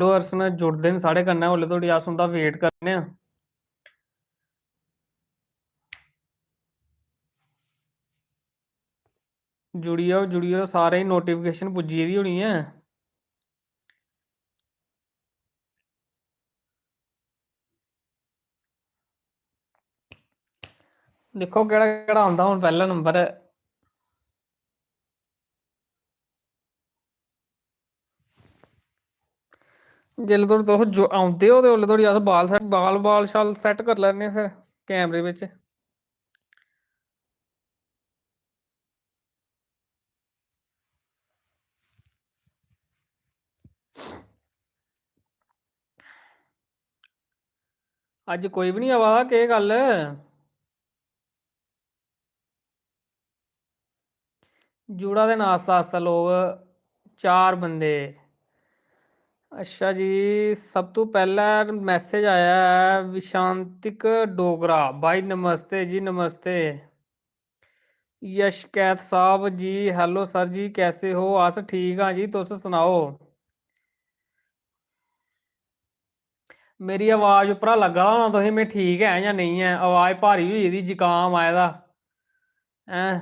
Followers ने जुड़ते हैं साढ़े कन्नै उसले धोड़ी अस उंदा वेट करने आं। जुड़ी जाओ सारे नोटिफिकेशन पुज्जी गेदी होनी है। देखो केड़ा केड़ा आंदा हुण पैह्ला नंबर जिसले धोड़ी तुस आउंदे हो ते उसले धोड़ी अस बाल शाल सैट करी लैन्ने फिर कैमरे बिच। अज कोई भी नहीं आवा दा केह् गल्ल? जुड़ा दे न आस्ता आस्ता लोग 4 बंदे। अच्छा जी, सब तो पहला मैसेज आया है विशांतिक डोगरा भाई, नमस्ते जी नमस्ते। यश कैथ साहब जी हेलो सर जी, कैसे हो? अस ठीक हाँ जी, तुस सनाओ। मेरी आवाज़ उप्परा लग्गा दा होना तुसें मैं ठीक है या नहीं है? आवाज़ भारी होई गेदी, जुकाम आए दा हैं।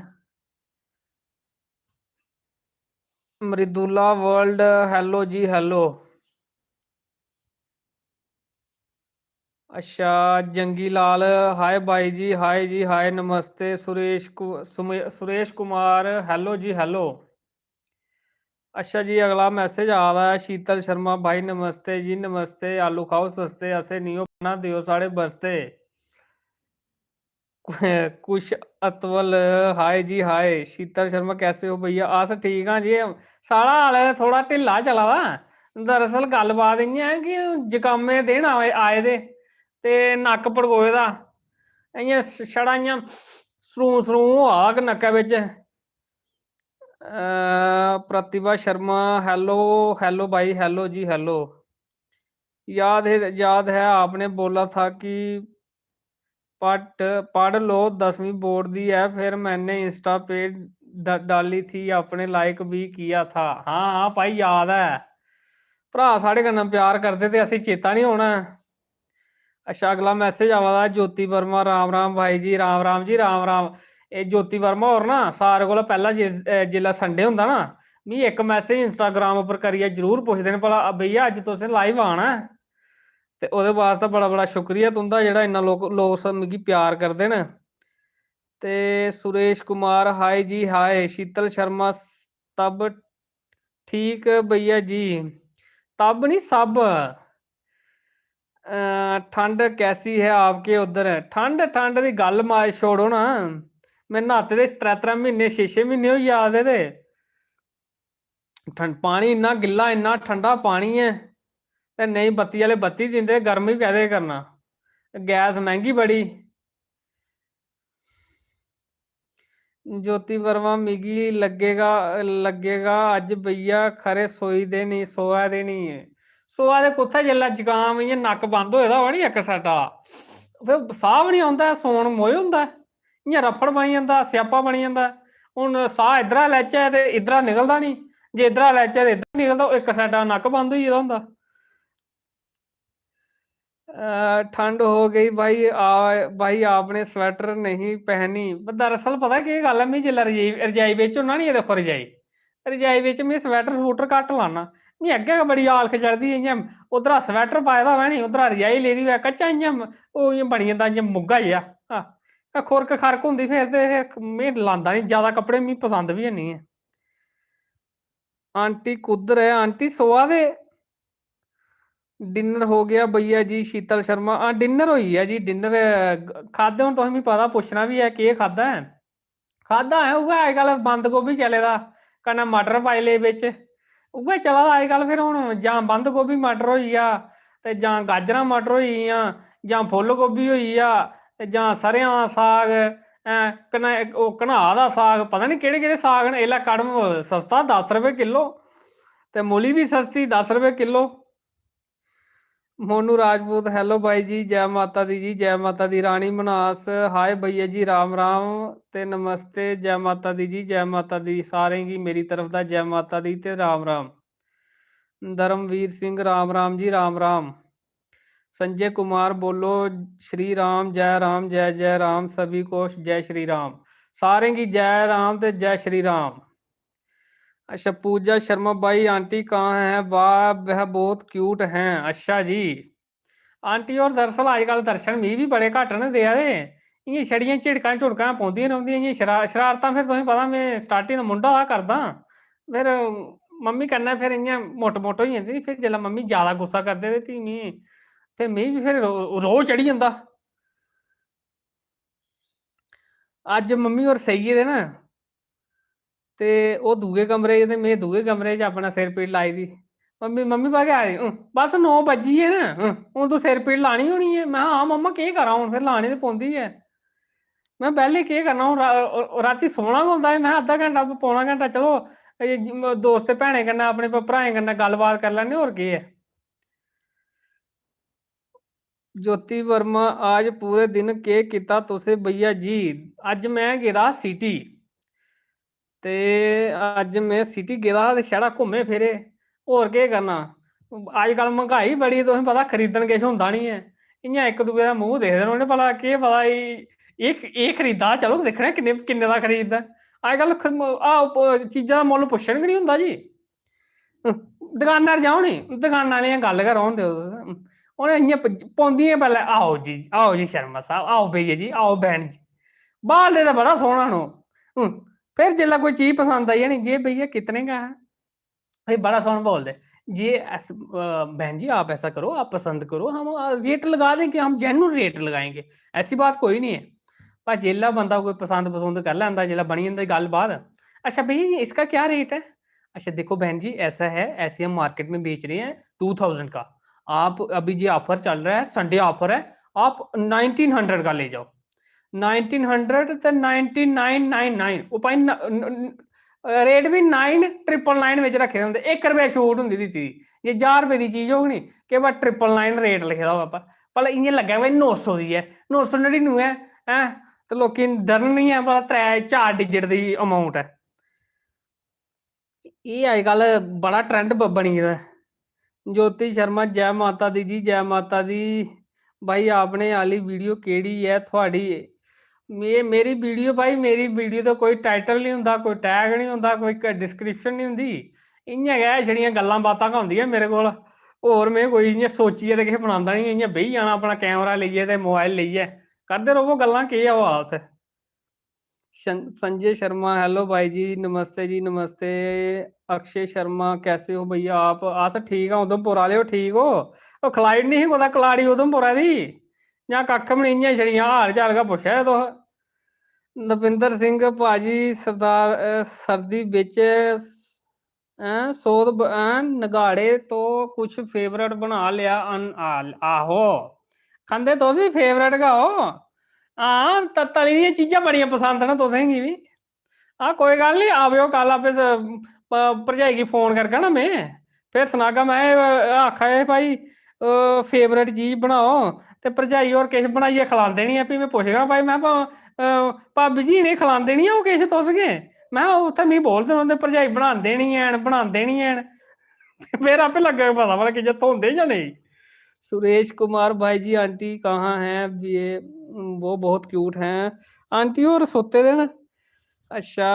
मृदुला वर्ल्ड हेलो जी हेलो। अच्छा जंगी लाल हाय भाई जी, हाय जी हाय, नमस्ते। सुरेश कुमार हेलो जी हेलो। अच्छा जी, अगला मैसेज आ रहा है शीतल शर्मा भाई, नमस्ते जी नमस्ते। आलू खाओ सस्ते, ऐसे नहीं हो बना दियो साढ़े बस्ते। कुछ अतवल हाय जी हाय। शीतल शर्मा कैसे हो भैया? अस ठीक हाँ जी। साढ़ा हाल थोड़ा ढिल्ला चला दा। दरअसल गलबात इ'यां है कि जकामे दिन आए दे ते नक्क पड़कोए दा, इ'यां छड़ा इ'यां सरू सरू होआ नक्कै बिच। प्रतिभा शर्मा हेलो हेलो भाई, हेलो जी हेलो। याद है आपने बोला था कि पढ़ लो 10वीं बोर्ड दी है, फिर मैंने इंस्टा पे डाली थी, अपने लाइक भी किया था। हाँ हाँ भाई याद है, भरा साढ़े कन्नै प्यार करते ते असी चेता नहीं होना। अच्छा अगला मैसेज आवा दा ज्योति वर्मा, राम राम भाई जी, राम राम जी राम राम। ये ज्योति वर्मा होर ना सारे कोला पैह्ला जिसलै संडे होंदा ना, मिगी एक मैसेज इंस्टाग्राम उप्पर करियै जरूर पुछदे न भला भैया अज्ज तुसें लाइव आना है। ते ओह्दे वास्ते बड़ा बड़ा शुक्रिया तुंदा, जेह्ड़ा इन्ना लोग मिगी प्यार करदे न। ते सुरेश कुमार हाय जी हाय। शीतल शर्मा तब ठीक भैया जी, तब नहीं सब। ठंड कैसी है आपके उधर? ठंड ठंड की गल मार छोड़ो ना, मैं न्हाते दे 3 महीने 6 महीने होई जा दे ते पानी इन्ना गिल्ला इन्ना ठंडा पानी है ते नहीं बत्ती वाले बत्ती दिंदे, गर्म भी कैदे करना, गैस महंगी बड़ी। ज्योति वर्मा मिगी लगेगा अज भैया खरे सोआ दे नहीं है। सोआ दे कुत्थै जेल्लै जुकाम इ'यां नक्क बंद होए दा होऐ नी इक साइडा, फिर साह् बी नहीं औंदा, सौन मोए होंदा, इ'यां रफड़ बनी जंदा, स्यापा बनी जंदा। हून साह् इद्धरा लैचै ते इद्धरा निकलदा नहीं, जे इद्धरा लैचै ते इद्धरा निकलदा, इक साइडा नक्क बंद होई गेदा होंदा। ठंड हो गई भाई आपने स्वेटर नहीं पहनी। दरअसल पता केह् गल्ल है, मैं जिसलै रजाई बिच होना नी, देखो रजाई बिच मैं स्वेटर स्वूटर घट्ट लाना। मी अग्गें गै बड़ी आलख चढ़दी, इ'यां उद्धरा स्वेटर पाए दा होऐ नी, उद्धरा रजाई लेदी होऐ, कच्चा इ'यां ओह् इ'यां बनी जंदा इ'यां मुग्गा जेहा, खुरक खरक होंदी फिर ते में लांदा नहीं ज्यादा कपड़े, मी पसंद बी हैनी है। आंटी कुद्धर है? आंटी सोआ दे। डिनर हो गया भैया जी, शीतल शर्मा। हाँ डिनर होई है जी, डिनर खादे हूँ, तुसें मिगी पता पुच्छना भी है केह् खादा है। खादा है उ'ऐ अजकल बंद गोभी चले दा, कन्नै मटर पाई ले बिच, उ'ऐ चला दा अजकल। फिर हून जां बंद गोभी मटर होई गेआ ते जां गाजरां मटर होई गेइयां, जां फुल्ल गोभी होई गेआ ते जां सरेआं दा साग, कन्नै ओह् घनाह् दा साग, पता नहीं केह्ड़े केह्ड़े साग न। इसलै कड़म सस्ता 10 रुपए किलो, ते मूली भी सस्ती 10 रुपए किलो। मोनू राजपूत हेलो भाई जी, जय माता दी जी, जय माता दी। रानी मनास हाय भैया जी, राम राम ते नमस्ते। जय माता दी जी, जय माता दी। सारें गी मेरी तरफ दा जय माता दी ते राम राम। धर्मवीर सिंह राम राम जी राम राम। संजय कुमार बोलो श्री राम जय जय राम, सभी को जय श्री राम। सारे की जय राम ते जय श्री राम। अच्छा पूजा शर्मा भाई आंटी कहाँ है? वाह वह बहुत क्यूट हैं। अच्छा जी आंटी और दरअसल अजकल दर्शन मी भी बड़े घट न देआ दे। इयां छड़ियां झिड़कां झुड़कां पौंदियां रौंह्दियां इयां शरारतां। फिर तुसें पता मैं स्टार्टिंग दा मुंडा दा करदा, फिर मम्मी कन्नै फिर इयां मुट्ट मुट्ट होई जंदी। फिर जेल्लै मम्मी ज्यादा गुस्सा करदे ते फ्ही मी भी फिर रोह् चढ़ी जंदा। अज्ज मम्मी होर सेई गेदे न ते ओह् दूए कमरे च ते मैं दूए कमरे च अपना सिर पीड़ लाई दी। मम्मी मम्मी पता केह् आखदी, बस 9 बज्जी गे न, हून तूं सिर पीड़ लानी होनी है। मैं हां मम्मा केह् करां हून, फिर लानी ते पौंदी ऐ। मैं बेह्ले केह् करना हून, रातीं सोना गै होंदा है। मैं अद्धा घैंटा पौना घैंटा चलो दोस्तें भैनें कन्नै अपने भ्राएं कन्नै गल्लबात करी लैन्ने, होर केह् ऐ। ज्योति वर्मा आज पूरे दिन केह् कीता तुसें भैया जी? अज्ज मैं गेदा सिटी ते अज्ज मैं सिटी गेदा हा ते छड़ा घूमे फिरे, होर केह् करना। अजकल महंगाई बड़ी, तुसें पता खरीदन किश होंदा नी ऐ। इयां इक दूए दा मूंह दिखदे रौह्ने, भला केह् पता एह् खरीदा, चलो दिक्खने किन्ने किन्ने दा खरीददा। अजकल चीजां दा मुल्ल पुच्छन गै नी होंदा जी। दकाना पर जाओ नी, दकाना आह्लियां गल्ल गै रौह्न देओ तुस। उ'नें इयां पौंदियां पैह्लें आओ जी शर्मा साहब, आओ भैया जी, आओ बहन जी। बालदे ते बड़ा सोहना न ओह्। फिर जेल्लै कोई चीज पसंद आई जानी, जे भैया कितने का है, भाई बड़ा सोहना बोलते। ये बहन जी आप ऐसा करो, आप पसंद करो, हम रेट लगा देंगे, हम जेन्युइन रेट लगाएंगे, ऐसी बात कोई नहीं है। पर जेल्लै बंदा कोई पसंद पसंद कर लैंदा, जेल्लै बनी जंदी गल्ल बात, अच्छा भैया इसका क्या रेट है? अच्छा देखो बहन जी ऐसा है, ऐसे हम मार्केट में बेच रहे हैं 2000 का, आप अभी ये ऑफर चल रहा है, संडे ऑफर है, आप 1900 का ले जाओ। 1900 ਤੇ 9999 ਉਹ ਭਾਈ ਰੇਟ ਵੀ 9999 ਵਿੱਚ ਰੱਖੇ ਹੁੰਦੇ, 1 ਰੁਪਿਆ ਛੂਟ ਹੁੰਦੀ ਦਿੱਤੀ ਦੀ। ਜੇ 1000 ਰੁਪਏ ਦੀ ਚੀਜ਼ ਹੋਣੀ ਕਿ ਬਸ 999 ਰੇਟ ਲਿਖਿਆ ਦਾ ਆਪਾਂ, ਭਲਾ ਇੰਨੇ ਲੱਗਾ ਬਈ 900 ਦੀ ਹੈ, 999 ਹੈ ਤੇ ਲੋਕੀ ਡਰਨ ਨਹੀਂ ਹੈ, ਭਲਾ 3-4 ਡਿਜਿਟ ਦੀ ਅਮਾਉਂਟ ਹੈ। ਇਹ ਅੱਜ ਕੱਲ ਬੜਾ ਟ੍ਰੈਂਡ ਬਣੀ गेदा। ज्योति शर्मा जय माता दी जी, जय माता दी। भाई आपने आली वीडियो केड़ी है थोड़ी? मेरी वीडियो भाई, मेरी वीडियो तो कोई टाइटल नहीं होंदा, कोई टैग नहीं होंदा, कोई डिस्क्रिप्शन नहीं होंदी। इ'यां गै छड़ियां गल्लां बातां गै होंदियां मेरे कोल। होर मैं कोई इ'यां सोचियै ते किश बनांदा नहीं, इ'यां बेही जाना अपना कैमरा लेइयै ते मोबाइल लेइयै करदे रवो गल्लां, केह् होआ उत्थै। संजय शर्मा हेलो भाई जी, नमस्ते जी नमस्ते। अक्षय शर्मा कैसे हो भैया आप? अस ठीक है, उधमपुर आह्ले हो, ठीक हो? ओह् खलाड़ी नहीं ही कुदै कलाड़ी उधमपुरा दी, जां कक्ख बी नहीं, इ'यां छड़ियां हाल चाल गै पुच्छा दे तुस। दविंदर सिंह भाजी सरदार सर्दी बिच सोध नगाड़े तो कुछ फेवरेट बना लिया आहो खंदे तुस भी फेवरेट गै हो। हां तली दियां चीजां बड़ियां पसंद न तुसेंगी भी। हाँ कोई गल्ल नहीं, आवेओ कल आपे भरजाई गी फोन करगा ना मैं, फिर सनागा मैं आखा दे भाई फेवरेट चीज बनाओ, ते भरजाई होर किश बनाइयै खलांदे नहीं है। फ्ही मैं पुच्छगा भाई, मैं भाभी जी इ'नेंगी खलांदे नहीं है ओह् किश तुस गै? मैं उत्थै मिगी बोलदे रौंह्दे भरजाई बनांदे नहीं हैन, बनांदे नहीं हैन। फिर आपे लग्गेगा पता भला कि'यां धोंदे जां नेईं। सुरेश कुमार भाई जी आंटी कहाँ हैं? ये वो बहुत क्यूट हैं। आंटी होर सोते दे न। अच्छा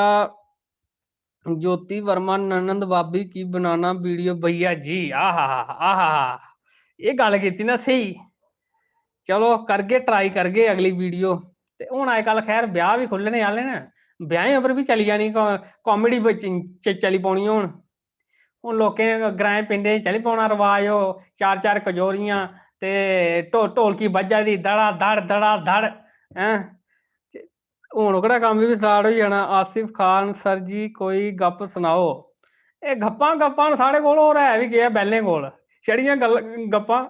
ज्योति वर्मा ननंद भाभी की बनाना वीडियो भैया जी, आहा ये गल कीती ना सही। चलो करगे, ट्राई करगे अगली वीडियो। ते हुण अजकल खैर ब्याह भी खुल्लने आह्ले न, ब्याहें उपर भी चली जानी कॉमेडी चली पौनी हुण। हुण लोकें ग्राएं पिंडें च चली पौना रवाज, ओह् 4-4 कचोरियां ते ढोलकी बज्जा दी धड़ा धड़ हैं। हून ओह्कड़ा कम्म भी स्टार्ट होई जाना। आसिफ खान सर जी कोई गप्प सनाओ। एह् गप्पां न साढ़े कोल, होर है बी केह् ऐ बैह्लें कोल, छड़ियां गप्पां।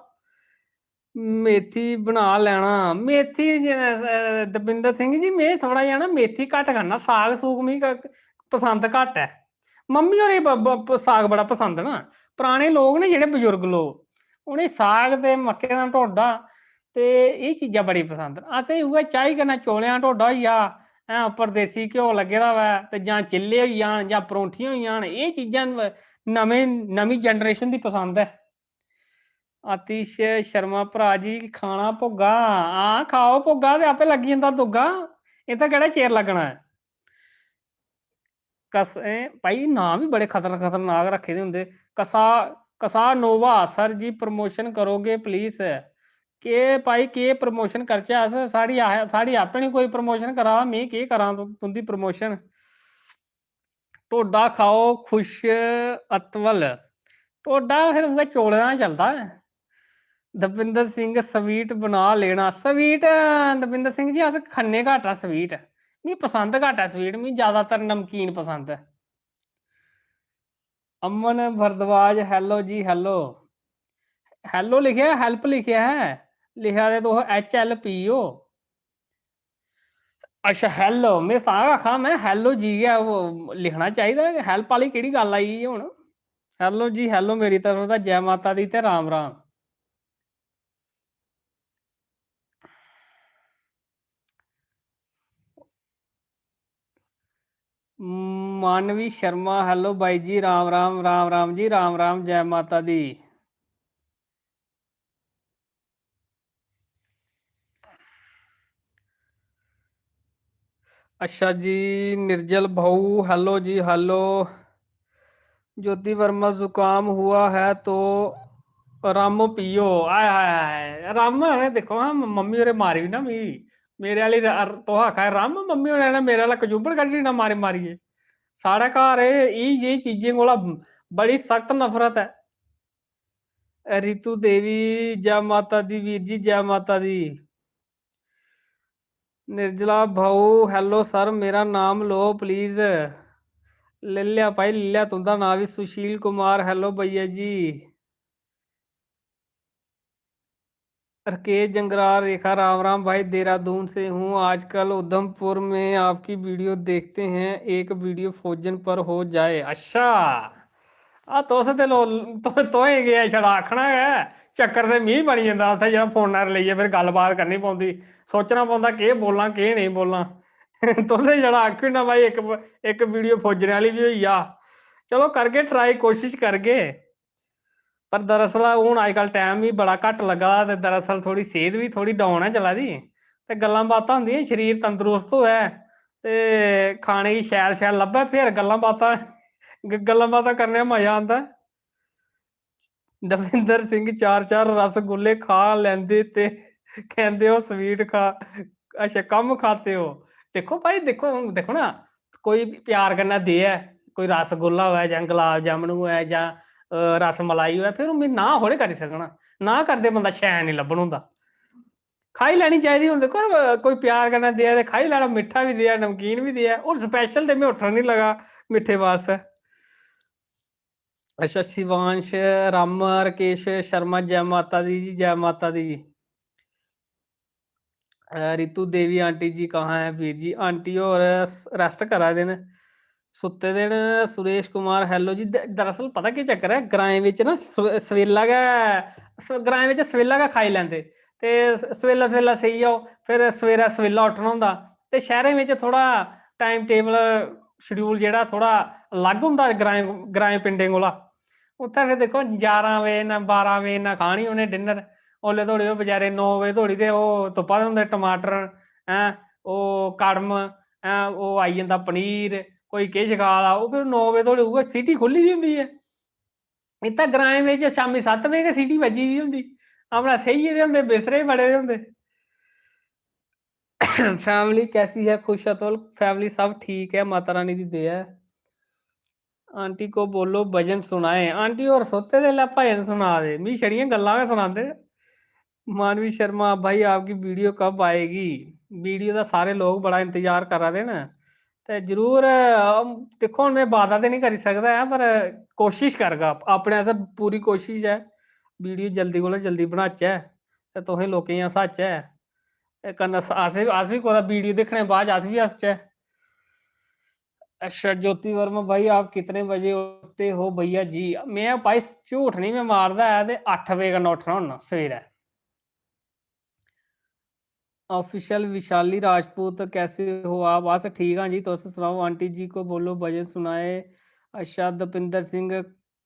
मेथी बना लैना, मेथी दविंदर सिंह जी मैं थोड़ा जिहा ना मेथी घट्ट खन्ना, साग सूग मिगी पसंद घट्ट ऐ। मम्मी होरें साग बड़ा पसंद ना, पराने लोग न जेह्ड़े बजुर्ग लोग, उ'नेंगी साग ते मक्कें दा ढोडा ते एह् चीजां बड़ी पसंद न। असेंगी उ'ऐ चाही कन्नै चौलें दा ढोडा होई जा, उप्पर देसी घ्यो लग्गे दा होवै, ते जां चिल्ले होई जान, जां परौंठियां होई जान, एह् चीजां नवी जनरेशन की पसंद है। आतिश शर्मा भरा जी खाना भुग्गा, हाँ खाओ भुग्गा ते आपे लगी जांदा दुग्गा, इत्थे केड़ा चेर लगना है। कस भाई नाम भी बड़े खतरनाक रखे दे होंदे। कसा कसा नोवा सर जी प्रमोशन करोगे प्लीज, के भाई के प्रमोशन करचे अस, साड़ी आपे नहीं कोई प्रमोशन करा, मैं के करा तुंदी प्रमोशन। ढोडा खाओ खुश अतवल, ढोडा फिर उऐ चौलें दा चलदा है। दविंदर सिंह स्वीट बना लेना, स्वीट दविंदर सिंह जी अस खन्ने घट्ट आ स्वीट, मिगी पसंद घट्ट है स्वीट, मिगी ज्यादातर नमकीन पसंद है। अमन भरद्वाज हेलो जी हेलो, हेलो लिखिया हेल्प लिखिया है, लिखा दे तुस HLP ओ। अच्छा हेलो, मैं तां आखा मैं हेलो जी गै वो लिखना चाहिए, हेल्प वाली केड़ी गल आई हुण। हेलो जी हेलो मेरी तरफ दा जय माता दी ते राम राम। मानवी शर्मा हेलो भाई जी, राम राम राम राम जी, राम राम जय माता दी। अच्छा जी निर्जल भाऊ हेलो जी हेलो। ज्योति वर्मा जुकाम हुआ है तो रम पियो, आय हाय हाय रम देखो हाँ मम्मी होरे मारी भी ना मिगी, मेरे वाली तो आखा रम मम्मी होरें ने मेरे वाला कजूबर कड्ढी ना मारी मारिए। साढ़े घर ये चीजें कोला बड़ी सख्त नफरत है। रितु देवी जय माता दी वीर जी, जय माता दी। निर्जला भाऊ हेलो सर मेरा नाम लो प्लीज, ले लिया भाई ले लिया, तुंदा नाम भी सुशील कुमार हेलो भैया जी। राकेश जंगरार रेखा राम राम भाई, देहरादून से हूँ, आजकल उधमपुर में आपकी वीडियो देखते हैं, एक वीडियो फौजन पर हो जाए। अच्छा आ तुस ते तोहें गया छड़ा आखना है, चक्कर ते मी बनी जंदा उत्थे जेह्ड़ा फोना पर लेइयै फिर गल्लबात करनी पौंदी, सोचना पौंदा केह् बोलां केह् नेईं बोलां। तुसें छड़ा आखी ओड़ना भाई इक वीडियो फौजने आह्ली बी होई जा, चलो करगे ट्राई कोशिश करगे। पर दरअसल हून अजकल टाइम भी बड़ा घट्ट लग्गा दा, ते दरअसल थोड़ी सेहत भी थोड़ी डाउन है चला दी, ते गल्लां बातां होंदियां शरीर तंदरुस्त होऐ ते खाने गी शैल शैल लब्भै फिर गल्लां बातां करने दा मजा आंदा। दविंदर सिंह चार चार रसगुल्ले खा लेंदे ते कहंदे हो स्वीट खा, अच्छा कम खाते हो। देखो भाई देखो देखो ना, कोई प्यार कन्नै देऐ, कोई रसगुल्ला होऐ जां गुलाब जामुन होऐ जां रस मलाई होऐ, फिर मैं ना थोड़े करी सकना, ना करदे बंदा शैन नी लब्भन होंदा। खाई लैनी चाहिदी, हुण देखो कोई प्यार कन्नै देऐ ते खाई लैना, मिट्ठा भी देऐ नमकीन भी देऐ, और स्पैशल ते मैं उट्ठन नी लगा मिट्ठे वास्ते। अच्छा शिवांश राम राकेश शर्मा जय माता दी जी, जय माता दी। रितु देवी आंटी जी कहाँ है वीर जी, आंटी और रेस्ट करा दे न, सुत्ते दे न। सुरेश कुमार हेलो जी, दरअसल पता केह् चक्कर है, ग्राएं बिच ना सवेला गै ग्राएं बिच सवेला गै खाई लैंदे, ते सवेला सवेला सेई जाओ, फिर सवेरै सवेला उट्ठना होंदा, ते शैह्रें बिच थोह्ड़ा टाइम टेबल शेड्यूल जेह्ड़ा थोह्ड़ा अलग होंदा ग्राएं पिंडें कोला। उत्थै फिर देखो 11 बजे ना 12 बजे ना खानी उ'नें डिनर, ओल्ले धोड़ी ओह् बेचारे 9 बजे धोड़ी ते ओह् तुप्पा दे होंदे टमाटर, हैं ओह् कड़म, हैं ओह् आई जंदा पनीर, कोई किश खा दा, ओह् फिर 9 बजे धोड़ी उ'ऐ सीटी खु'ल्ली दी होंदी ऐ। इत्थै ग्राएं बिच शामीं 7 बजे गै सीटी बज्जी दी होंदी, अपना सेई गेदे होंदे बिस्तरे च बड़े दे होंदे। फैमिली कैसी है खुश अतुल, फैमिली सब ठीक है माता रानी दी दया है। आंटी को बोलो भजन सुनाए, आंटी होर सोते दे लै भजन सुना दे, मिगी छड़ियां गल्लां गै सनांदे। मानवी शर्मा भाई आपकी वीडियो कब आएगी, वीडियो का सारे लोग बड़ा इंतजार करा दे न, ते जरूर दिक्खो हुण मैं वादा ते नहीं करी सकदा ऐ, पर कोशिश करगा, अपने आस्सै पूरी कोशिश है वीडियो जल्दी कोला जल्दी बनाचै ते तुसें लोकें गी हसाचै, ते कन्नै अस बी कुदै वीडियो दिक्खने दे बाद च अस बी हसचै। अच्छा ज्योति वर्मा भाई आप कितने बजे उठते हो भैया जी, मैं भाई झूठ नहीं मैं मारदा है, ते 8 बजे कन्नै उट्ठना होन्ना सवेरै। ऑफिशियल विशाली राजपूत कैसे हो आप, बस ठीक हाँ जी, तुस सनाओ। आंटी जी को बोलो भजन सुनाए। अच्छा दपिंदर सिंह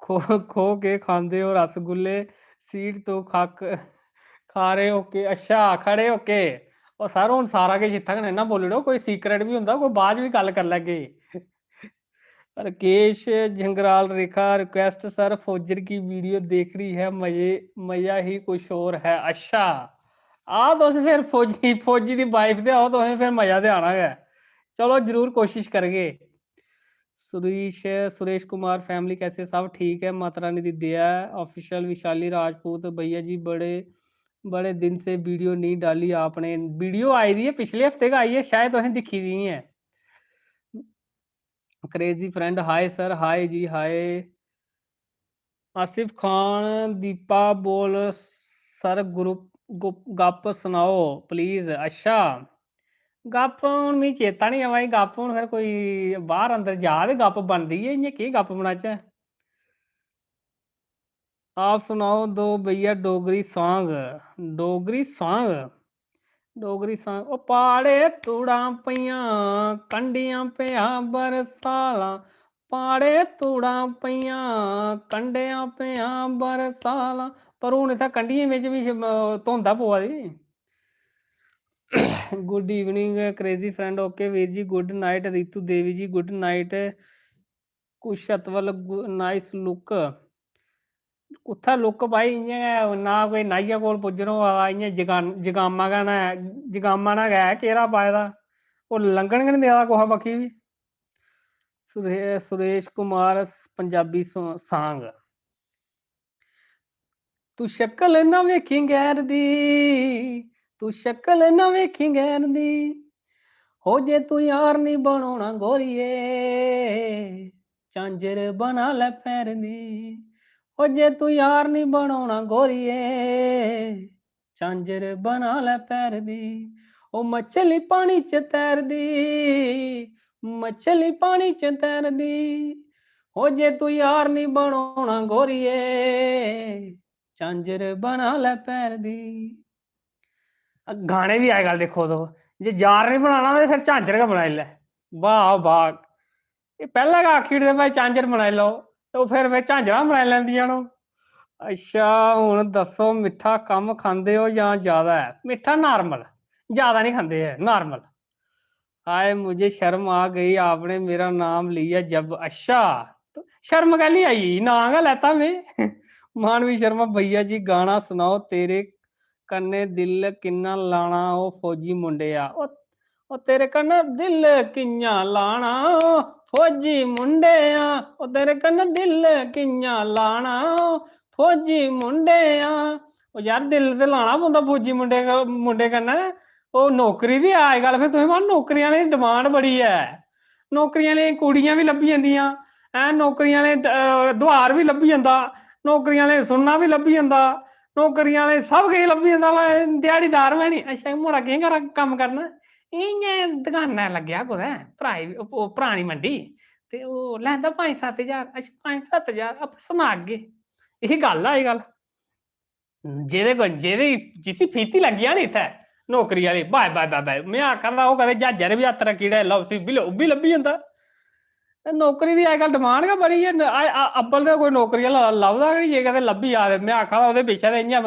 खो के खांदे हो रसगुल्ले सीट तो खा रहे होके अच्छा खड़े होके ਉਹ ਸਰ ਹੁਣ ਸਾਰਾ ਕੁਝ ਇੱਥੇ ਨਾ ਬੋਲੜੋ ਕੋਈ ਸੀਕ੍ਰੇਟ ਵੀ ਹੁੰਦਾ ਕੋਈ ਬਾਅਦ ਵੀ ਗੱਲ ਕਰ ਲਾਂਗੇ राकेश झंगराल रेखा रिक्वेस्ट सर फौजर की वीडियो देख रही है मजा ही कुछ और है अच्छा आ तो फिर फौजी दी वाइफ दे आओ तो फिर मजा ते आना है चलो जरूर कोशिश करेंगे सुरेश कुमार फैमिली कैसे सब ठीक है माता रानी दी दया ऑफिशियल विशाली राजपूत भैया जी बड़े दिन से वीडियो नहीं डाली आपने वीडियो आई दी है पिछले हफ्ते का आई है शायद तुसें दिखी दी है crazy friend hi sir hi जी हाय आसिफ खान दीपा बोल सर ग्रुप गप सुनाओ प्लीज अच्छा गप हूँ मिगी चेता नहीं है भाई गप हूँ फिर कोई बाहर अंदर जा ते गप बनती है इयां की गप बनाचै आप सुनाओ दो भैया Dogri song Dogri song Dogri song ओ पाड़े तूड़ा पईयां कंडियां पिया बरसाला पाड़े तूड़ा पईयां कंडियां पिया बरसाला पर हूँ इत्थै कंडियें बिच भी धुंदा पवा दी good evening crazy friend okay वीर जी good night Ritu Devi ji good night कुशतवल नाइस लुक उत्थै लुक भाई इ'यां ना कोई नाइया कोल पुज्जनो इ'यां जगामा ना गै केरा पाए दा ओह् लंघन गै निं देआ दा कुसै बक्खी बी सुरेश कुमार पंजाबी सांग तू शक्ल ना वेखी गैर दी तू शक्ल ना वेखी गैर दी हो जे तू यार नहीं बनोना गोरिए झांझर बना ले पैर दी हो जे तू यार नहीं बनोना गोरिए झांझर बना ले पैर दी ओ मछली पानी च तैर दी मछली पानी च तैर दी हो जे तू यार नहीं बनोना गोरिए झांझर बना ले पैर दी गाने भी अजकल देखो तो जे यार नहीं बनाना तो फिर झांझर गै बनाई लै वाह वाह पहले गै आखी ओड़दे भाई झांझर बनाई लो तो फिर झांझरां बनाई लैंदियां न अच्छा हुण दस्सो मिट्ठा कम खांदे हो जां ज्यादा है मिट्ठा नॉर्मल ज्यादा नहीं खांदे है नॉर्मल हाय मुझे शर्म आ गई आपने मेरा नाम लिया जब अच्छा तो शर्म कैली आई नां गै लैता में मानवी शर्मा भैया जी गाना सुनाओ तेरे कन्ने दिल किन्ना लाना ओ फौजी मुंडिया ओ तेरे कन्ने दिल कियां लाना फौजी मुंडिया ओ तेरे कन्ने दिल कियां लाना फौजी मुंडिया ओ यार दिल ते लाना पौंदा फौजी मुंडे कन्नै ओह् नौकरी दी अजकल फिर तुसें पता नौकरियां आह्लें दी डिमांड बड़ी है नौकरियां आह्लें कुड़ियां भी लब्भी जंदियां नौकरियां आह्लें दुआर भी लब्भी जंदा नौकरियां आह्लें सुन्ना भी लब्भी जंदा नौकरियां आह्लें सब किश लब्भी जंदा ध्याड़ीदार में नी अच्छा मुड़ा केह् कम्म करना इ'यां दकाना लग्गेआ कुदै परानी मंडी ते ओह् लैंदा 5-7 ज्हार अच्छा 5-7 ज्हार आपूं सनागे एह् गल्ल ऐ अजकल जेह्दे जिसी फीती लग्गी जा नी इत्थै नौकरी आह्ली बाय बाय बाय बाय में आखा दा ओह् कदें ज्हाजै पर बी हत्थ रक्खी ओड़े ला उसी ओह् बी लब्भी जंदा नौकरी दी अजकल डिमांड गै बड़ी है अब्बल ते कोई नौकरी आह्ला लभदा गै निं जे कदें लब्भी जा ते में आखा दा ओह्दे पिच्छें ते इ'यां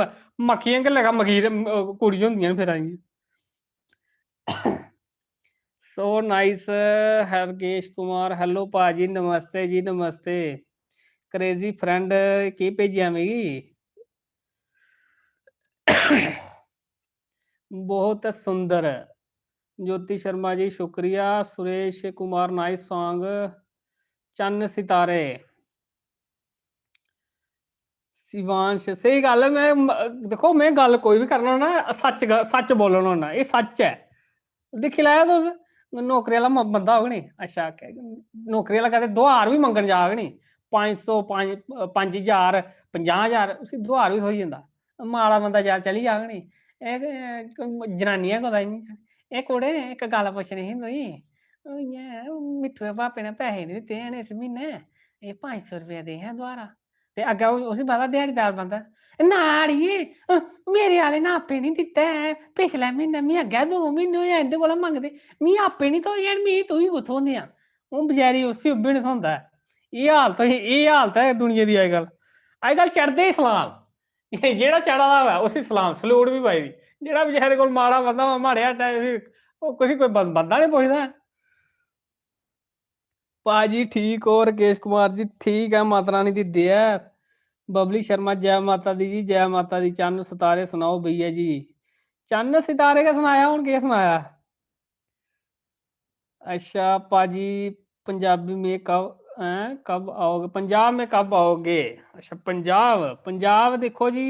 मक्खियां गै लगा मखीर कुड़ियां होंदियां न फिरा दियां so nice Harkesh Kumar hello भाजी नमस्ते जी नमस्ते क्रेजी फ्रेंड की भेजेआ मिगी बहुत सुंदर ज्योति शर्मा जी शुक्रिया सुरेश कुमार नाइस सॉन्ग चन्न सितारे शिवांश सही गल है मैं देखो मैं गल कोई भी करना ना सच बोलना होना ये सच है दिक्खी लैओ तुस नौकरी आह्ला बंदा होग नी अच्छा नौकरी आह्ला कदें दुहार बी मंगन जाग नी 500 5,000 50,000 उसी दुहार बी थ्होई जंदा माड़ा बंदा चली जाग नी जनानियां कुदै एह् कुड़े इक गल्ल पुच्छनी ही तुगी इ'यां मिट्ठू दे भापे ने पैसे निं दित्ते हैन इस म्हीनै एह् 500 रपेआ दे हां दुहारा ते अग्गें उसी पता ध्याड़ीदार बंदा ना अड़िये मेरे आह्ले ने आपे निं दित्ता ऐ पिछले म्हीनै मी अग्गें 2 म्हीने होए इं'दे कोला मंगदे मी आपे निं थ्होई हैन मी तुगी कुत्थूं होंदियां हून बचैरी उसी ओह् बी निं थ्होंदा ऐ ਇਹ ਹਾਲਤ ਹੈ ਦੁਨੀਆ ਦੀ ਅੱਜ ਕੱਲ ਚੜਦੇ ਹੀ ਸਲਾਮ ਜਿਹੜਾ ਚੜਦਾ ਵਾ ਉਸੇ ਸਲਾਮ ਸਲੂਟ ਵੀ ਪਾਈ ਦੀ ਜਿਹੜਾ ਵਿਚਾਰੇ ਕੋਲ ਮਾੜਾ ਬੰਦਾ ਮਾੜਿਆ ਉਹ ਕੋਈ ਬੰਦਾ ਨਹੀਂ ਪੁੱਛਦਾ ਭਾਜੀ ਠੀਕ ਹੋ ਰਕੇਸ਼ ਕੁਮਾਰ ਜੀ ਠੀਕ ਹੈ ਮਾਤਾ रानी ਦੀ दया बबली शर्मा जय माता दी जी जय माता दी चन्न सितारे सुनाओ भैया जी चन्न सितारे का सुनाया हूं के सुनाया अच्छा पाजी पंजाबी में कब आओगे पंजाब में कब आओगे अच्छा पंजाब देखो जी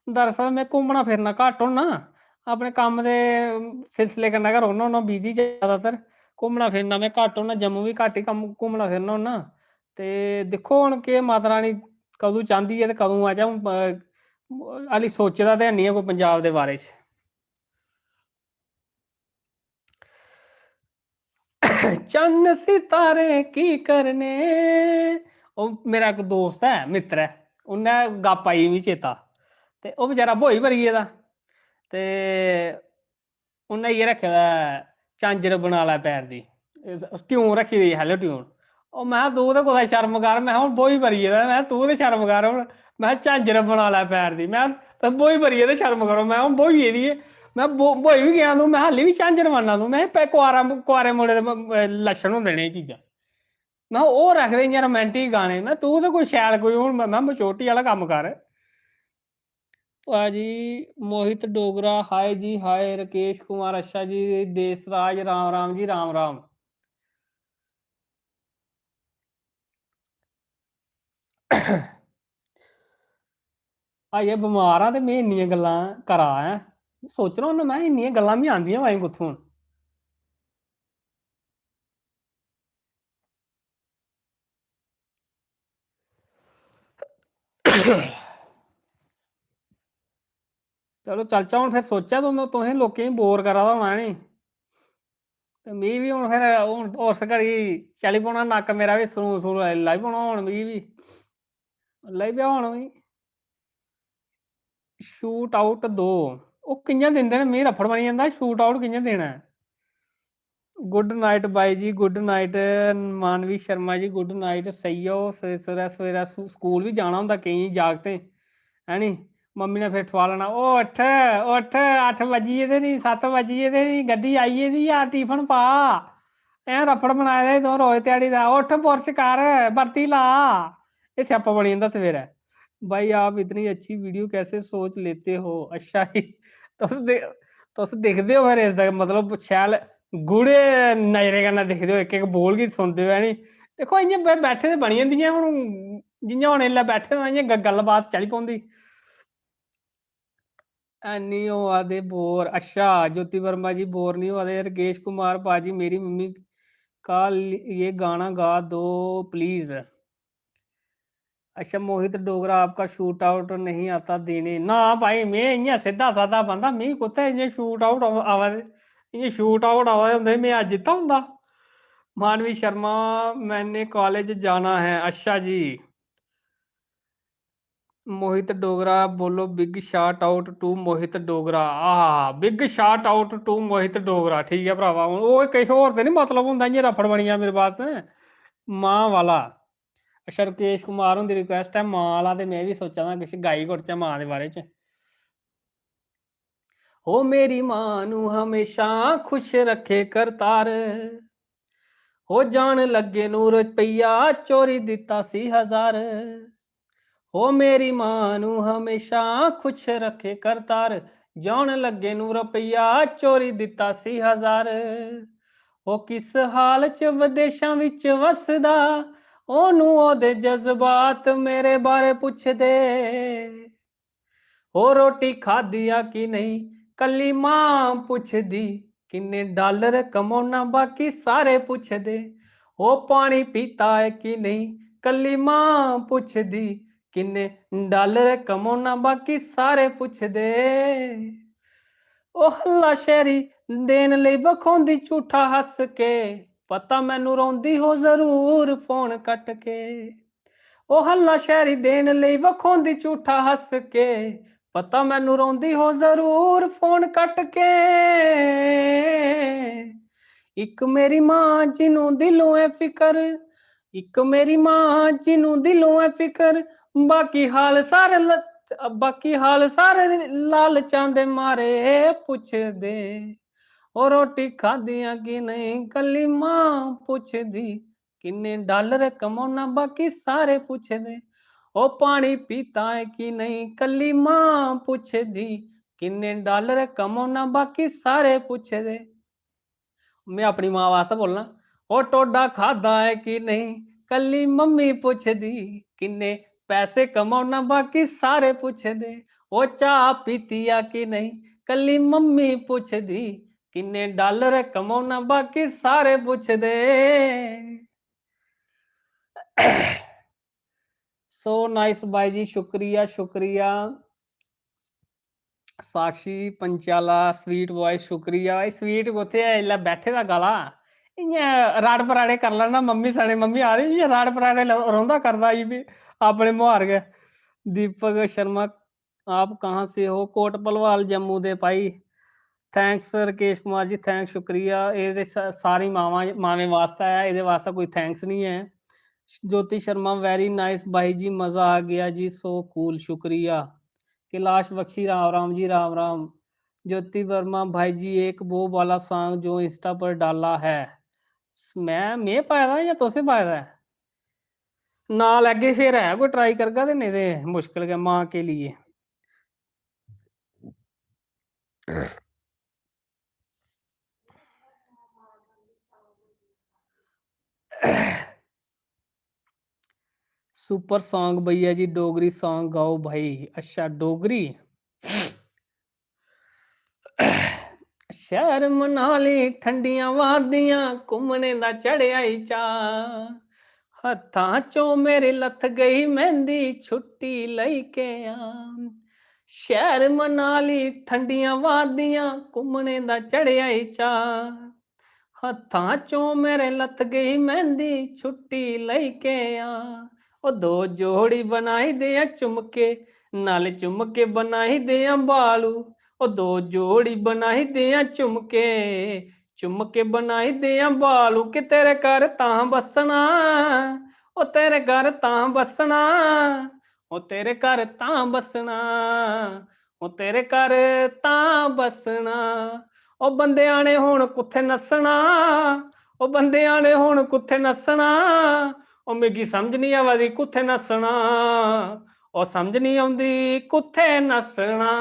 दरअसल मैं घूमना फिरना घट होना अपने काम के सिलसिले कन्नै गै रौह्ना होन्ना बिजी ज्यादातर घूमना फिरना मैं घट होना जम्मू भी घट ही कम घूमना फिरना होन्ना ते दिक्खो हुण के माता रानी कदूं चाहती है ते कदूं आ जाऊं हाली सोचे दा ते हैनी है कोई पंजाब दे बारे च चन्न सितारे की करने मेरा एक दोस्त है मित्र है उन्हें गप आई मिगी चेता ते ओह् बेचारा ब्होई भरी गेदा ते उन्नै इयै रक्खे दा झांजर बना लै पैर दी ट्यून रक्खी दी हैलो ट्यून ओह् मैं तूं ते कुदै शर्म कर मैं हून ब्होई भरी गेदा मैं तूं ते शर्म कर हून मैं झांजर बना लै पैर दी मैं ब्होई भरी गेदे शर्म करो मैं हून ब्होई गेदी है मैं ब्होई भी गया तूं मैं हाली भी झांजर बनना तूं मैं कुआरे मुड़े दे लक्षण होंदे ने एह् चीजां मैं ओह् रखदे इ'यां रोमांटिक गाने मैं तूं ते कोई शैल कोई हून मैं मचोटी आह्ला कम्म कर भाजी मोहित डोगरा हाय जी हाय राकेश कुमार अच्छा जी देसराज राम राम जी राम राम अजे बमार हाँ ते मैं इन्नियां गल्लां करा ऐ सोचना होन्ना मैं इन्नियां गल्लां मिगी आंदियां भाई कुत्थूं चलो चलचा हून फिर सोचा तुसें लोकें गी बोर करा दा होना नी ते मिगी बी हून फिर हून उस घड़ी चली पौना नक्क मेरा बी सरू लाई पौना हून मिगी बी लगी पेआ हून मिगी शूट आउट दो ओह् कि'यां दिंदे न मिगी रफड़ बनी जंदा शूट आउट कि'यां देना ऐ good night by ji good night मानवी शर्मा जी गुड नाइट सेई जाओ सवेरै स्कूल भी जाना होंदा केईं जागतें है नी मम्मी ने फिर ठुआलना उठ उठ 8 बजी गेदे नी 7 बजी गेदे नी गड्डी आई गेदी आ टिफन पा ऐ रफड़ बनाए दे तूं रोज ध्याड़ी दा उठ बुरश कर बत्ती ला एह् स्यापा बनी जंदा सवेरै भाई आप इतनी अच्छी वीडियो कैसे सोच लेते हो अच्छा ही तुस दिखदे हो फिर इसदा मतलब शैल गूढ़े नजरे कन्नै दिखदे हो इक इक बोल गी सुनदे हो है नी दिक्खो इ'यां बैठे दे बनी जंदियां हून जियां हून इसलै बैठे दा इ'यां गल्लबात चली पौंदी ऐनी होआ दे बोर अच्छा ज्योति वर्मा जी बोर नहीं हुआ दे राकेश कुमार पाजी मेरी मम्मी का ये गाना गा दो प्लीज अच्छा मोहित डोगरा आपका शूट आउट नहीं आता देने ना भाई मैं इ'यां सीधा साधा बंदा मिगी कुत्थै इ'यां शूट आउट आवा दे इ'यां शूट आउट आवा दे होंदे मैं अज्ज जित्ता होंदा मानवी शर्मा मैंने कॉलेज जाना है अच्छा जी मोहित डोगरा बोलो big shout out to Mohit Dogra big shout out to Mohit Dogra ठीक है भरावा वो किश होर ते नहीं मतलब होंदा इ'यां रफड़ बनी जा मेरे वास्ते मां वाला अच्छा राकेश कुमार हुंदी रिक्वेस्ट है मां वाला ते मैं भी सोचा दा किश गाई घुड़चै मां दे बारे च ओ मेरी मां नू हमेशा खुश रखे करतार हो जान लगे नू रुपया चोरी दिता सी 1000 हो मेरी मां नू हमेशा खुश रखे करतार जान लगे नू रुपया चोरी दिता सी 1000 हो किस हाल च विदेशां विच वसदा ओनू ओदे जज्बात मेरे बारे पुछदे हो रोटी खादी आ कि नहीं कल्ली मां पुछदी किन्ने डॉलर कमाउना बाकी सारे पुछदे हो पानी पीता है कि नहीं कल्ली मां पुछदी किन्ने डॉलर कमाउना बाकी सारे पुछदे ओ हल्ला शहरी देन लई बखोंदी झूठा हस के पता मैनू रोंदी हो जरूर फोन कट के ओ हल्ला शहरी देन लई वखोंदी झूठा हस के पता मैनू रोंदी हो जरूर फोन कट के एक मेरी मां जिनू दिलों है फिकर ਇੱਕ ਮੇਰੀ ਮਾਂ ਜਿਹਨੂੰ ਦਿਲੋਂ ਹੈ ਫਿਕਰ, ਬਾਕੀ ਹਾਲ ਸਾਰੇ ਲਾਲਚਾਂ ਦੇ ਮਾਰੇ ਪੁੱਛਦੇ। ਉਹ ਰੋਟੀ ਖਾਧੀਆਂ ਕਿ ਨਹੀਂ ਕੱਲੀ ਮਾਂ ਪੁੱਛਦੀ, ਕਿੰਨੇ ਡਾਲਰ ਕਮਾਉਣਾ ਬਾਕੀ ਸਾਰੇ ਪੁੱਛਦੇ। ਉਹ ਪਾਣੀ ਪੀਤਾ ਹੈ ਕਿ ਨਹੀਂ ਕੱਲੀ ਮਾਂ ਪੁੱਛਦੀ, ਕਿੰਨੇ ਡਾਲਰ ਕਮਾਉਣਾ ਬਾਕੀ ਸਾਰੇ ਪੁੱਛਦੇ। मैं अपनी मां वास्ते बोलना, ओ टोडा खादा है कि नहीं कली मम्मी पुछदी, किन्ने पैसे कमाउना बाकी सारे पुछदे। ओ चाह पीती आ कि नहीं कली मम्मी पुछदी, किन्ने डॉलर कमाउना बाकी सारे पुछदे। सो नाइस भाई जी, शुक्रिया शुक्रिया। साक्षी पंचाला स्वीट वॉइस शुक्रिया। स्वीट कुत्थे है इल्ला बैठे दा गला इयां राड़ पराड़े कर लेना मम्मी सने, मम्मी आ रही इयां राड़ पराड़े रौंदा करदा ही भी अपने मुहार गए। दीपक शर्मा आप कहाँ से हो? कोट भलवाल जम्मू दे भाई। थैंक्स राकेश कुमार जी, थैंक्स शुक्रिया। ये सारी मावें वास्ता है, ये वास्ता कोई थैंक्स नहीं है। ज्योति शर्मा वेरी नाइस भाई जी, मजा आ गया जी, सो कूल शुक्रिया। कैलाश बख्शी राम राम जी, राम राम। ज्योति वर्मा भाई जी, एक वो वाला सॉन्ग जो इंस्टा पर डाला है, मैं पाया था या तुसें पाया था? नाल अगे फिर है कोई ट्राई करगा ते नहीं ते मुश्किल है माँ के लिए। सुपर सॉन्ग भैया जी, डोगरी सॉन्ग गाओ भाई। अच्छा डोगरी शहर मनाली ठंडियां वादियां घूमने दा चढ़िया ही चा, हत्थां चों मेरे लथ गई मेहंदी छुट्टी लई के आ। शहर मनाली ठंडियां वादियां घूमने दा चढ़िया ही चा, हत्थां चों मेरे लथ गई मेहंदी छुट्टी लई के आ। ओ दो जोड़ी बनाई दे चुमके नाल चुमके बनाई दे बालू, ओ दो जोड़ी बनाई दे चुमके चुमके बनाई दे बालू, कि तेरे घर तां बसना, ओ तेरे घर तां बसना, ओ तेरे घर तां बसना, ओ तेरे घर तां बसना। ओ बंदियां ने हुण कुत्थे नस्सना, ओ बंदियां ने हुण कुत्थे नस्सना, ओ मिगी समझ नहीं आवा दी कुत्थे नस्सना, ओ समझ नहीं आउंदी कुत्थे नस्सना।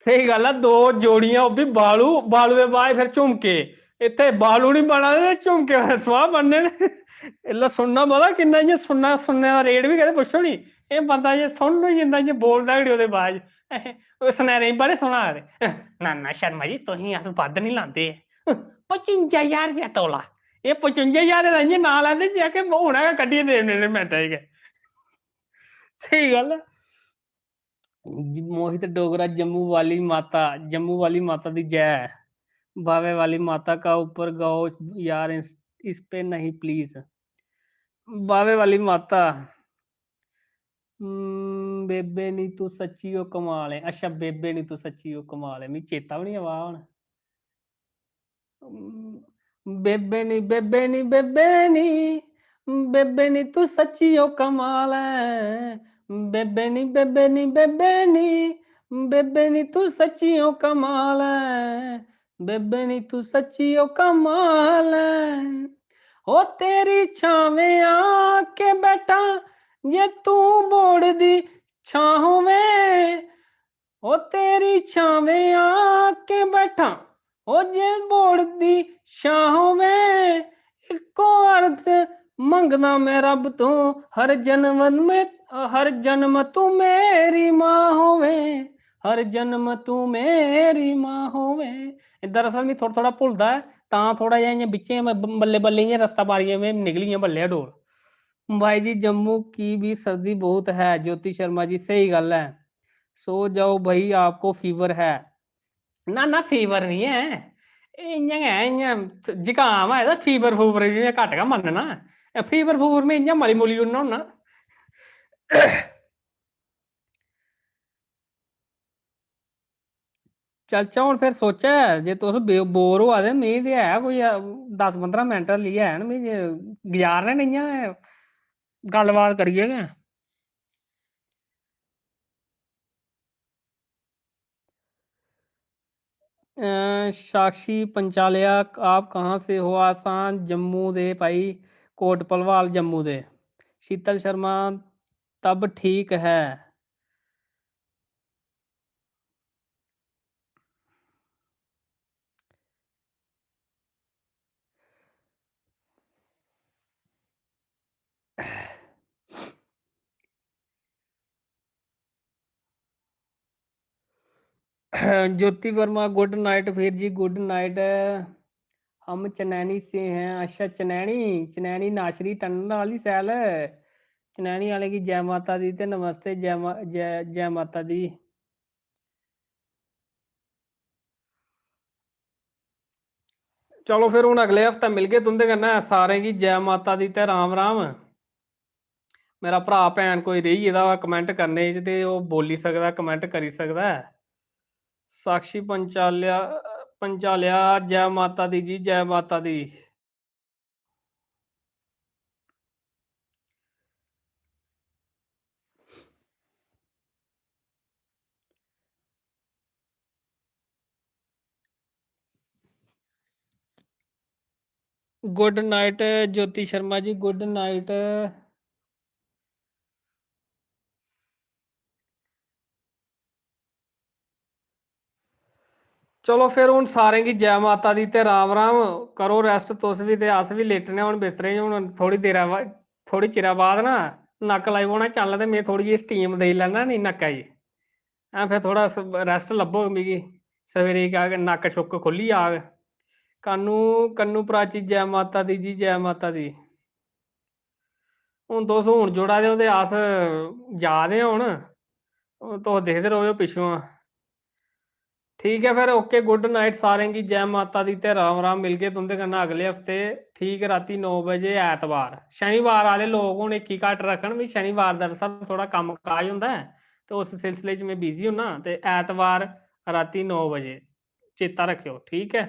सही गल है, दो जोड़ियां भी बालू बालू दे बाद फिर झुमके, इत्थे बालू नहीं बना दे झुमके स्वाह बनने ने। इल्ला सुनना पता किन्ना इयां सुनना सुनने दा रेट भी कदें पुच्छो नी, एह् बंदा इयां सुन होई जंदा इयां बोलदा घड़ी ओह्दे बाद सनैरे बड़े सोहना आखदे ना ना शर्मा जी तुसीं अस बद्ध नहीं लांदे 55,000 रुपया तोला, एह् 55,000 दा इयां नां लैंदे जियां कि हुणे गै कड्ढियै दे देने ने मिंटां च गै। सही गल है। मोहित डोगरा जम्मू वाली माता दी जय। बावे वाली माता का ऊपर गाओ यार, इस पे नहीं प्लीज। बावे वाली माता बेबे नी तू सच्ची ओ कमाल है। अच्छा बेबे नी तू सच्ची ओ कमाल है, मिगी चेता भी नहीं आवा हुण। बेबे नी बेबे नी बेबे नी बेबे नी तू सच्ची ओ कमाल है, बेबे नी बेबे नी बेबे नी बेबे नी तू सच्ची ओ कमाल है, बेबे नी तू सच्ची ओ कमाल है। ओ तेरी छावें आके बैठा जे तू बोड़ दी छाहों में, ओ तेरी छावें आके बैठा ओ जे बोड़ दी छाहों में, इको अर्थ मंगदा मैं रब तो हर जन्म तू मेरी मां होवे, हर जन्म तू मेरी मां होवे। दरअसल मैं थोड़ा थोड़ा भुलदा है तां थोड़ा जिहा इयां बिच्चे बल्ले बल्ले इयां रस्ता पारियै में निकली इयां बल्ले डोर। भाई जी जम्मू की भी सर्दी बहुत है। ज्योति शर्मा जी सही गल है, सो जाओ भाई आपको फीवर है। ना ना फीवर नहीं है, इयां गै इयां जुकाम है ते फीवर फूवर घट्ट गै मन्नना, फीवर फूवर में इयां मली मुली ओड़ना होन्ना। चाचा हूँ फिर सोचा जे तुस बोर होआ दे मी ते है कोई 10-15 मिनट लिए है मी गुजारने नहीं है गल्लबात करिए गै साक्षी पंचालिया आप कहाँ से हो आसान जम्मू दे भाई कोट भलवाल जम्मू दे शीतल शर्मा तब ठीक है ज्योति वर्मा गुड नाइट फिर जी गुड नाइट हम चनैनी से हैं अच्छा चनैनी चनैनी नाशरी टनल वाली सैल चनैनी वाले की जय माता दी ते नमस्ते जय माता दी चलो फिर हूँ अगले हफ्ते मिलगे तुंदे कन्नै सारें गी जय माता दी ते राम राम मेरा भरा भैन कोई रेही गेदा वा कमेंट करने च ते ओह् बोली सकदा कमेंट करी सकदा है साक्षी पंचालिया जय माता दी जी जय माता दी good night Jyoti Sharma ji good night चलो फिर हूँ सारें गी जय माता दी ते राम राम करो रेस्ट तुस भी ते अस भी लेटने हूँ बिस्तरे च हूँ थोड़ी देरा बाद थोड़ी चिरा बाद ना नक्क लाई पौना चल ते में थोड़ी जी स्टीम देई लैना नी नक्का गी ऐ फिर थोड़ा रेस्ट लब्भोग मिगी सवेरे नक्क छुक्क खुल्ली जाग कन्नू कन्नू प्राची जय माता दी जी जय माता दी हून तुस हून जुड़ा दे ओ ते अस जा दे हून तुस दिखदे रवेओ पिच्छुआं ठीक है फिर ओके गुड नाइट सारें गी जय माता दी ते राम राम मिलगे तुंदे कन्नै अगले हफ्ते ठीक राती 9 बजे ऐतवार शनिवार आह्ले लोग हून इक्की घट्ट रक्खन भी शनिवार दरअसल थोड़ा कम्म काज होंदा है तो उस सिलसिले च में बिजी होना ते ऐतवार राती 9 बजे चेता रखेओ ठीक है